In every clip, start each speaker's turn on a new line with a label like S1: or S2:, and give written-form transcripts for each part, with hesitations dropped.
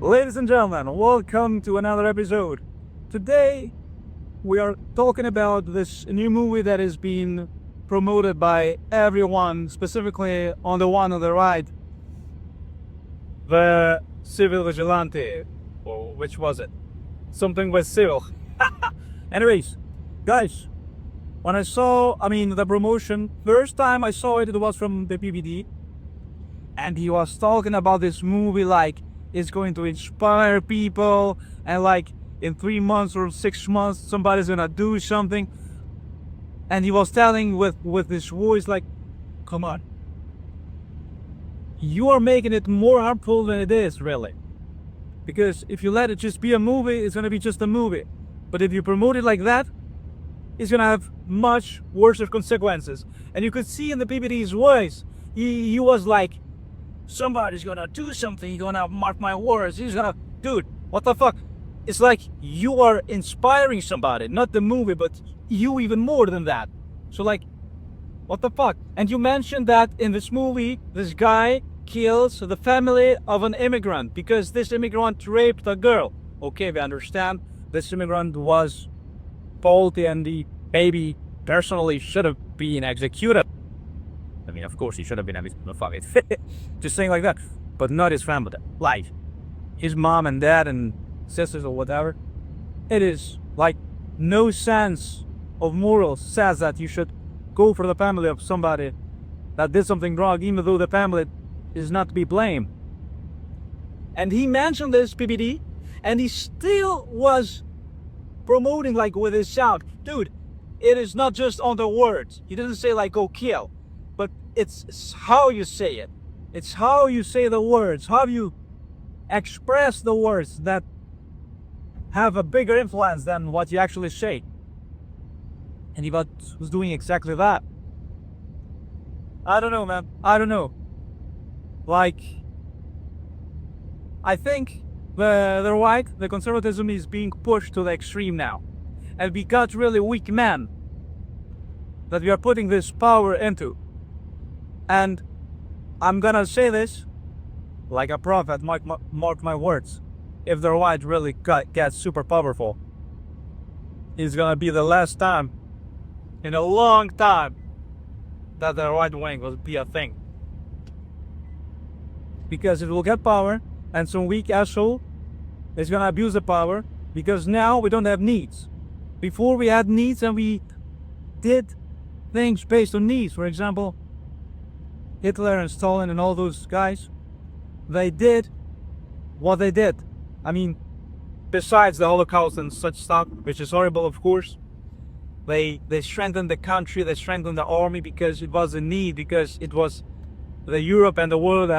S1: Ladies and gentlemen, welcome to another episode. Today, we are talking about this new movie that is being promoted by everyone, specifically on the one on the right, the Civil Vigilante, or which was it? Something with civil. Anyways, guys, when I saw, the promotion, first time I saw it, it was from the PBD, and he was talking about this movie like it's going to inspire people, and like in 3 months or 6 months somebody's gonna do something. And he was telling with his voice like, come on, you are making it more harmful than it is, really. Because if you let it just be a movie, it's gonna be just a movie. But if you promote it like that, it's gonna have much worse consequences. And you could see in the PBD's voice, he was like, somebody's gonna do something, you're gonna mark my words, he's gonna, dude, what the fuck? It's like you are inspiring somebody, not the movie, but you even more than that. So like, what the fuck? And you mentioned that in this movie, this guy kills the family of an immigrant because this immigrant raped a girl. Okay, we understand this immigrant was faulty and the baby personally should have been executed. I mean, of course he should have been executed. Fuck it. Just saying like that. But not his family. Like, his mom and dad and sisters or whatever. It is like no sense of morals says that you should go for the family of somebody that did something wrong, even though the family is not to be blamed. And he mentioned this PBD, and he still was promoting like with his shout, dude, it is not just on the words. He didn't say like go kill, but it's how you say it. It's how you say the words, how you express the words that have a bigger influence than what you actually say. And he was doing exactly that. I don't know, man. I don't know. Like, I think the right, the conservatism is being pushed to the extreme now. And we got really weak men that we are putting this power into. And I'm gonna say this like a prophet, mark my words. If the right really gets super powerful, it's gonna be the last time in a long time that the right wing will be a thing. Because it will get power, and some weak asshole is gonna abuse the power, because now we don't have needs. Before we had needs and we did things based on needs. For example, Hitler and Stalin and all those guys, they did what they did. I mean, besides the Holocaust and such stuff, which is horrible, of course, they strengthened the country, they strengthened the army because it was a need, because it was the Europe and the world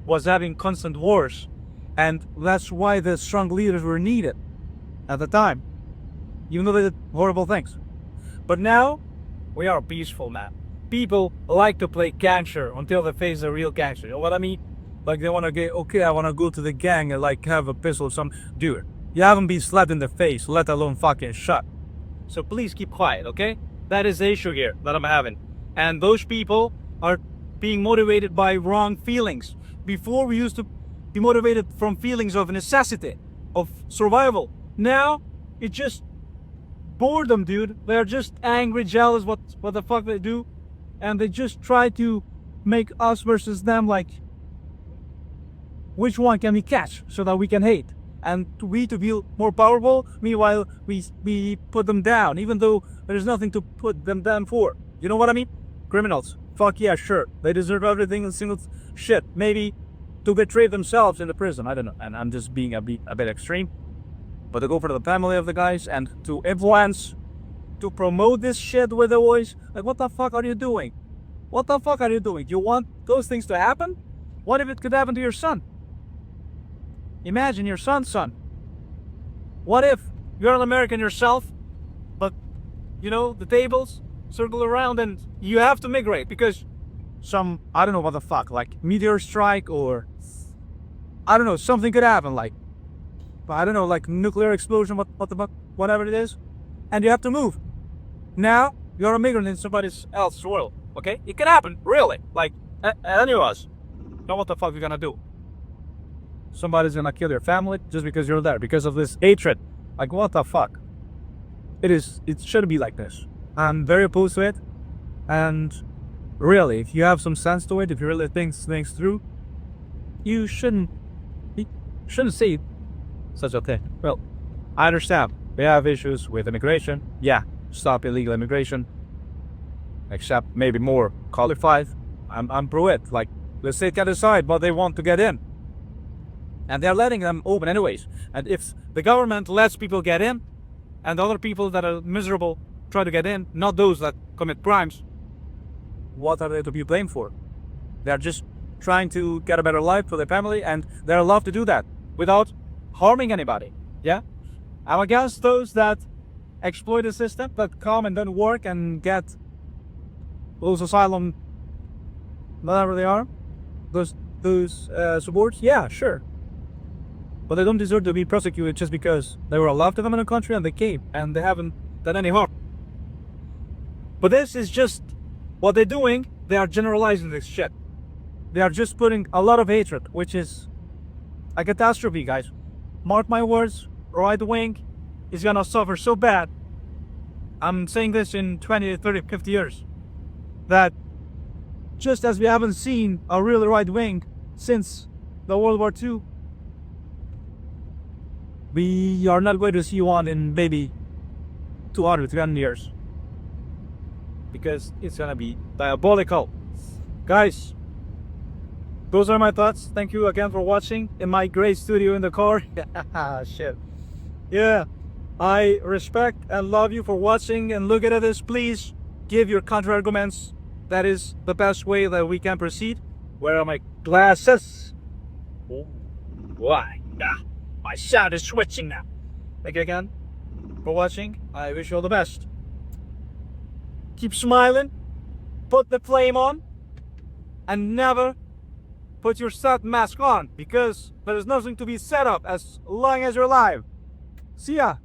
S1: was having constant wars. And that's why the strong leaders were needed at the time, even though they did horrible things. But now, we are peaceful, man. People like to play gangster until they face the real gangster. You know what I mean? Like they want to get, okay, I want to go to the gang and like have a pistol or something. Dude, you haven't been slapped in the face, let alone fucking shot. So please keep quiet, okay? That is the issue here that I'm having. And those people are being motivated by wrong feelings. Before we used to be motivated from feelings of necessity, of survival. Now, it's just boredom, dude. They're just angry, jealous, what the fuck they do. And they just try to make us versus them like, which one can we catch so that we can hate? And we to feel more powerful, meanwhile we put them down, even though there's nothing to put them down for. You know what I mean? Criminals. Fuck yeah, sure. They deserve everything in single shit. Maybe to betray themselves in the prison. I don't know. And I'm just being a bit extreme. But to go for the family of the guys and to influence, to promote this shit with the voice. Like, what the fuck are you doing? What the fuck are you doing? You want those things to happen? What if it could happen to your son? Imagine your son's son. What if you're an American yourself, but, you know, the tables circle around and you have to migrate because some, I don't know what the fuck, like meteor strike or, I don't know, something could happen, like, I don't know, like nuclear explosion, what the fuck, whatever it is, and you have to move. Now, you're a migrant in somebody else's world, okay? It can happen, really, like, any of us. Know what the fuck we're gonna do. somebody's gonna kill your family just because you're there, because of this hatred. Like, what the fuck? It shouldn't be like this. I'm very opposed to it. And really, if you have some sense to it, if you really think things through, you shouldn't say such a thing. Well, I understand. We have issues with immigration. Yeah, stop illegal immigration. Except maybe more qualified. I'm pro it. Like, the state can decide what they want to get in. And they're letting them open anyways. And if the government lets people get in, and the other people that are miserable try to get in, not those that commit crimes, what are they to be blamed for? They're just trying to get a better life for their family, and they're allowed to do that without harming anybody. Yeah? I'm against those that exploit the system, that come and then work and get those asylum, whatever they are, those supports. Yeah, sure. But they don't deserve to be prosecuted just because they were allowed to come in the country and they came and they haven't done any harm. But this is just what they're doing. They are generalizing this shit. They are just putting a lot of hatred, which is a catastrophe, guys. Mark my words, right wing is gonna suffer so bad. I'm saying this in 20, 30, 50 years. That just as we haven't seen a real right wing since the World War II, we are not going to see one in maybe 200, 300 years. Because it's gonna be diabolical. Guys, those are my thoughts. Thank you again for watching in my great studio in the car. Shit. Yeah, I respect and love you for watching and looking at this. Please give your counter arguments. That is the best way that we can proceed. Where are my glasses? Oh, why? My sound is switching now. Thank you again for watching. I wish you all the best. Keep smiling, put the flame on, and never put your sat mask on, because there is nothing to be set up as long as you're alive. See ya.